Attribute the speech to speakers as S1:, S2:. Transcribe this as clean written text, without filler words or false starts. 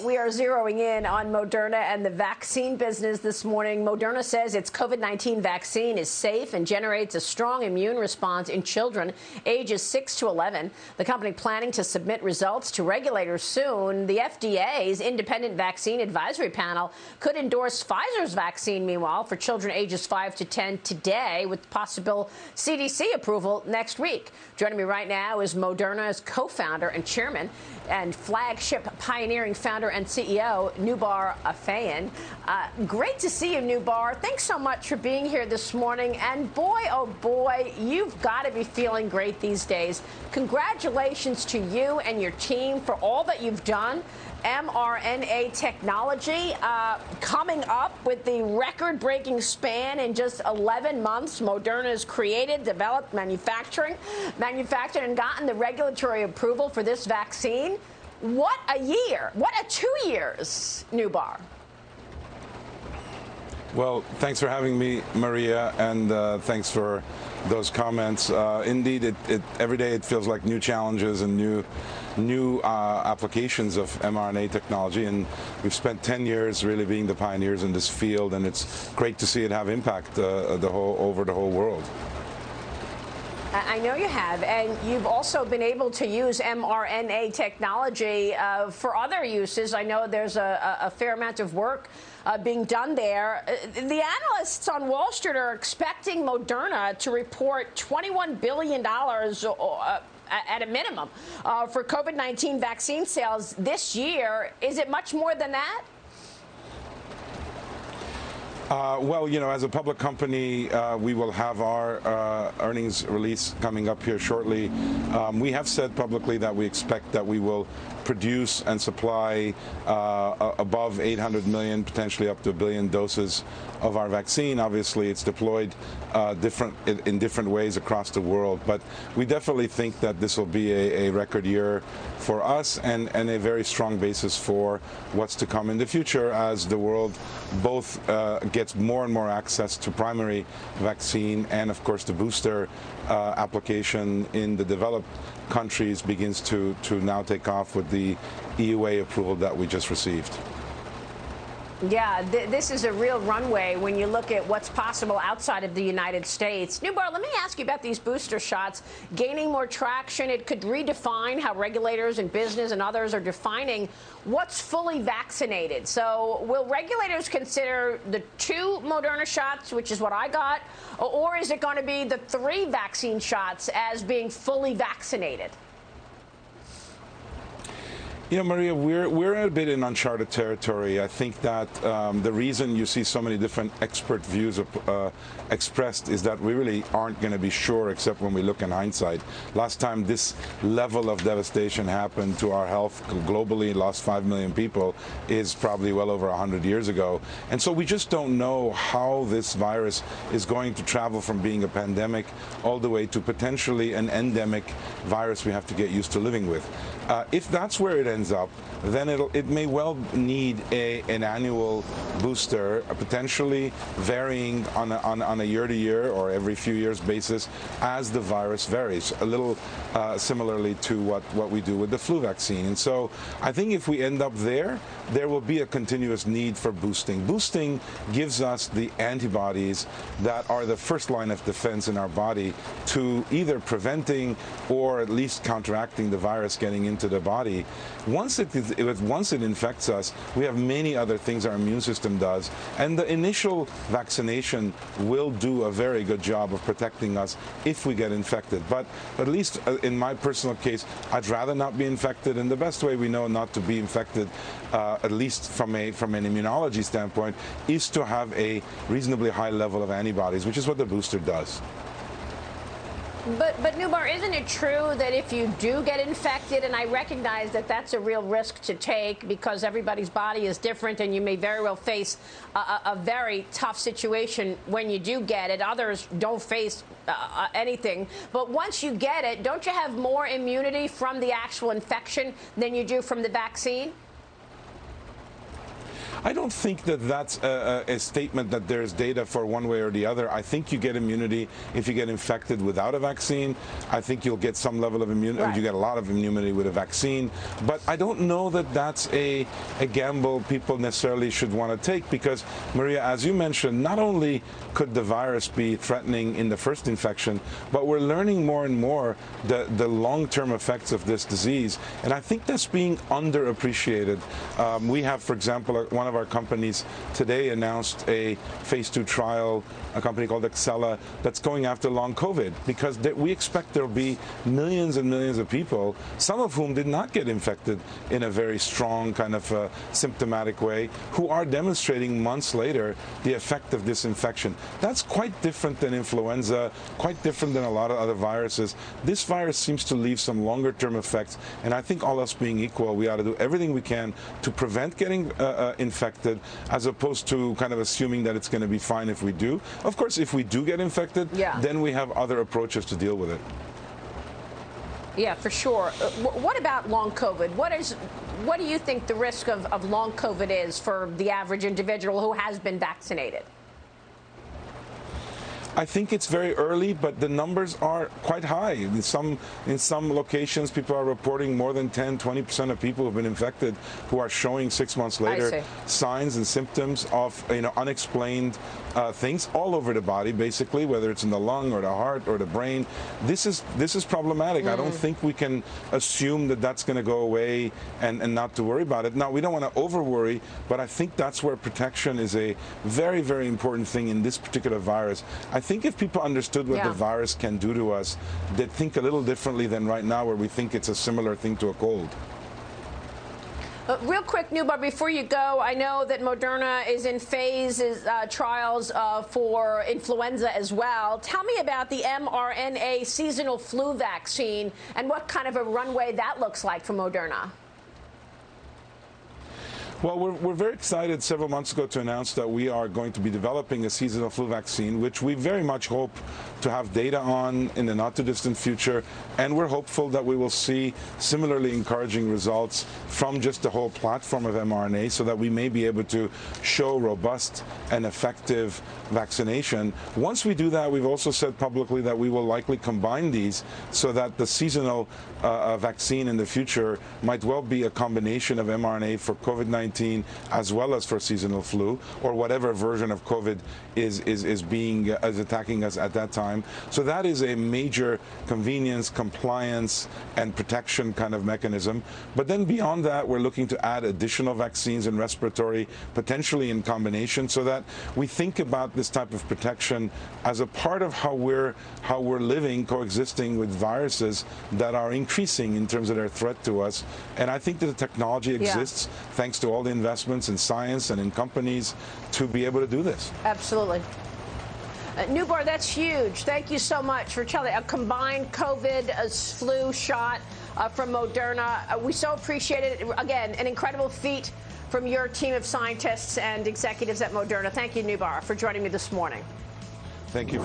S1: we are zeroing in on Moderna and the vaccine business this morning. Moderna says its COVID-19 vaccine is safe and generates a strong immune response in children ages 6 to 11. The company planning to submit results to regulators soon. The FDA's independent vaccine advisory panel could endorse Pfizer's vaccine, meanwhile, for children ages 5 to 10 today, with possible CDC approval next week. Joining me right now is Moderna's co-founder and chairman and flagship pioneering founder and CEO, Noubar Afeyan. Great to see you, Noubar. Thanks so much for being here this morning. And boy, oh boy, you've got to be feeling great these days. Congratulations to you and your team for all that you've done. mRNA technology coming up with the record-breaking span in just 11 months. Moderna has created, developed, manufactured, and gotten the regulatory approval for this vaccine. What a year. What a 2 years, Noubar.
S2: Well, thanks for having me, Maria, and thanks for those comments. Indeed, every day it feels like new challenges and new applications of mRNA technology, and we've spent 10 years really being the pioneers in this field, and it's great to see it have impact over the whole world.
S1: I know you have, and you've also been able to use mRNA technology for other uses. I know there's a fair amount of work being done there. The analysts on Wall Street are expecting Moderna to report $21 billion at a minimum for COVID-19 vaccine sales this year. Is it much more than that?
S2: Well, you know, as a public company, we will have our earnings release coming up here shortly. We have said publicly that we expect that we will produce and supply above 800 million, potentially up to 1 billion doses of our vaccine. Obviously, it's deployed in different ways across the world, but we definitely think that this will be a record year for us and a very strong basis for what's to come in the future as the world both gets more and more access to primary vaccine and, of course, the booster application in the developed countries begins to now take off with the EUA approval that we just received.
S1: Yeah, this is a real runway when you look at what's possible outside of the United States. Noubar, let me ask you about these booster shots. Gaining more traction, it could redefine how regulators and business and others are defining what's fully vaccinated. So will regulators consider the 2 Moderna shots, which is what I got, or is it going to be the 3 vaccine shots as being fully vaccinated?
S2: You know, Maria, we're a bit in uncharted territory. I think that the reason you see so many different expert views expressed is that we really aren't going to be sure except when we look in hindsight. Last time this level of devastation happened to our health globally, lost 5 million people, is probably well over 100 years ago. And so we just don't know how this virus is going to travel from being a pandemic all the way to potentially an endemic virus we have to get used to living with. If that's where it ends up, then it may well need an annual booster, potentially varying on a year-to-year or every few years basis as the virus varies, a little similarly to what we do with the flu vaccine. And so I think if we end up there will be a continuous need for boosting. Boosting gives us the antibodies that are the first line of defense in our body to either preventing or at least counteracting the virus getting into the body. Once it infects us, we have many other things our immune system does, and the initial vaccination will do a very good job of protecting us if we get infected. But at least in my personal case, I'd rather not be infected, and the best way we know not to be infected, at least from an immunology standpoint, is to have a reasonably high level of antibodies, which is what the booster does.
S1: But Noubar, isn't it true that if you do get infected, and I recognize that that's a real risk to take because everybody's body is different and you may very well face a very tough situation when you do get it. Others don't face anything. But once you get it, don't you have more immunity from the actual infection than you do from the vaccine?
S2: I don't think that that's a statement that there's data for one way or the other. I think you get immunity if you get infected without a vaccine. I think you'll get some level of immunity.
S1: Right.
S2: You get a lot of immunity with a vaccine. But I don't know that that's a gamble people necessarily should want to take, because, Maria, as you mentioned, not only could the virus be threatening in the first infection, but we're learning more and more the long-term effects of this disease. And I think that's being underappreciated. We have, for example, one of our companies today announced a phase 2 trial, a company called Excella, that's going after long COVID, because we expect there'll be millions and millions of people, some of whom did not get infected in a very strong kind of symptomatic way, who are demonstrating months later the effect of this infection. That's quite different than influenza, quite different than a lot of other viruses. This virus seems to leave some longer term effects, and I think all else being equal, we ought to do everything we can to prevent getting infected, as opposed to kind of assuming that it's going to be fine if we do. Of course, if we do get infected, then we have other approaches to deal with it.
S1: Yeah, for sure. What about long COVID? What do you think the risk of long COVID is for the average individual who has been vaccinated?
S2: I think it's very early, but the numbers are quite high. In some locations, people are reporting more than 10-20% of people who have been infected who are showing 6 months later signs and symptoms of unexplained things all over the body, basically, whether it's in the lung or the heart or the brain. This is problematic. I don't think we can assume that that's going to go away and not to worry about it. Now, we don't want to over worry, but I think that's where protection is a very, very important thing in this particular virus. I think if people understood what the virus can do to us, they'd think a little differently than right now, where we think it's a similar thing to a cold.
S1: Real quick, Noubar, before you go, I know that Moderna is in trials for influenza as well. Tell me about the mRNA seasonal flu vaccine and what kind of a runway that looks like for Moderna.
S2: Well, we're very excited several months ago to announce that we are going to be developing a seasonal flu vaccine, which we very much hope to have data on in the not-too-distant future. And we're hopeful that we will see similarly encouraging results from just the whole platform of mRNA, so that we may be able to show robust and effective vaccination. Once we do that, we've also said publicly that we will likely combine these, so that the seasonal vaccine in the future might well be a combination of mRNA for COVID-19 as well as for seasonal flu, or whatever version of COVID is attacking us at that time. So that is a major convenience, compliance, and protection kind of mechanism. But then beyond that, we're looking to add additional vaccines and respiratory, potentially in combination, so that we think about this type of protection as a part of how we're living, coexisting with viruses that are increasing in terms of their threat to us. And I think that the technology exists, thanks to all the investments in science and in companies, to be able to do this.
S1: Absolutely. Noubar, that's huge. Thank you so much for telling a combined COVID flu shot from Moderna. We so appreciate it. Again, an incredible feat from your team of scientists and executives at Moderna. Thank you, Noubar, for joining me this morning.
S2: Thank you.